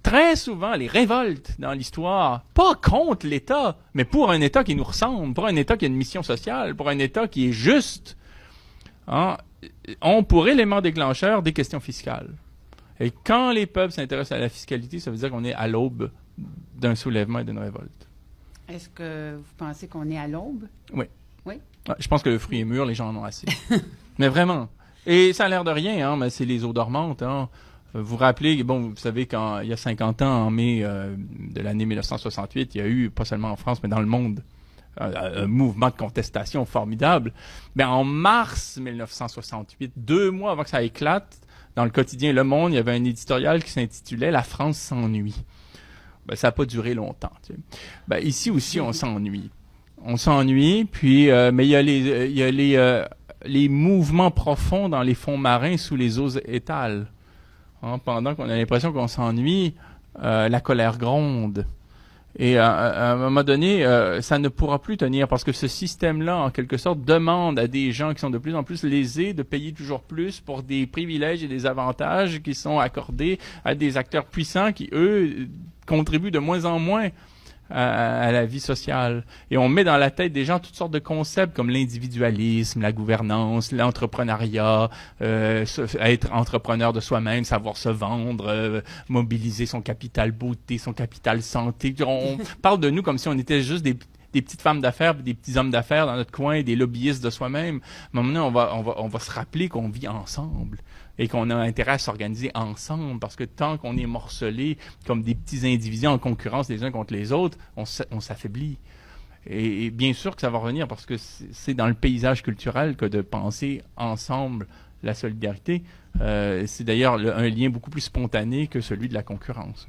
très souvent, les révoltes dans l'histoire, pas contre l'État, mais pour un État qui nous ressemble, pour un État qui a une mission sociale, pour un État qui est juste, hein, ont pour élément déclencheur des questions fiscales. Et quand les peuples s'intéressent à la fiscalité, ça veut dire qu'on est à l'aube d'un soulèvement et d'une révolte. Est-ce que vous pensez qu'on est à l'aube? Oui. Oui? Ouais, je pense que le fruit est mûr, les gens en ont assez. Mais vraiment. Et ça a l'air de rien, hein, mais c'est les eaux dormantes. Hein. Vous vous rappelez, bon, vous savez, quand il y a 50 ans, en mai de l'année 1968, il y a eu, pas seulement en France, mais dans le monde, un mouvement de contestation formidable. Mais en mars 1968, 2 mois avant que ça éclate, dans le quotidien Le Monde, il y avait un éditorial qui s'intitulait « La France s'ennuie ». Ben, ça n'a pas duré longtemps. Tu sais. Ben, ici aussi, on s'ennuie. On s'ennuie, puis mais il y a les mouvements profonds dans les fonds marins sous les eaux étales. Hein, pendant qu'on a l'impression qu'on s'ennuie, la colère gronde. Et à un moment donné, ça ne pourra plus tenir parce que ce système-là, en quelque sorte, demande à des gens qui sont de plus en plus lésés de payer toujours plus pour des privilèges et des avantages qui sont accordés à des acteurs puissants qui, eux, contribuent de moins en moins à la vie sociale. Et on met dans la tête des gens toutes sortes de concepts comme l'individualisme, la gouvernance, l'entrepreneuriat, être entrepreneur de soi-même, savoir se vendre, mobiliser son capital beauté, son capital santé. On parle de nous comme si on était juste des petites femmes d'affaires, des petits hommes d'affaires dans notre coin, des lobbyistes de soi-même. À un moment donné, on va se rappeler qu'on vit ensemble et qu'on a intérêt à s'organiser ensemble, parce que tant qu'on est morcelés comme des petits individus en concurrence les uns contre les autres, on s'affaiblit. Et bien sûr que ça va revenir, parce que c'est dans le paysage culturel que de penser ensemble la solidarité. C'est d'ailleurs un lien beaucoup plus spontané que celui de la concurrence.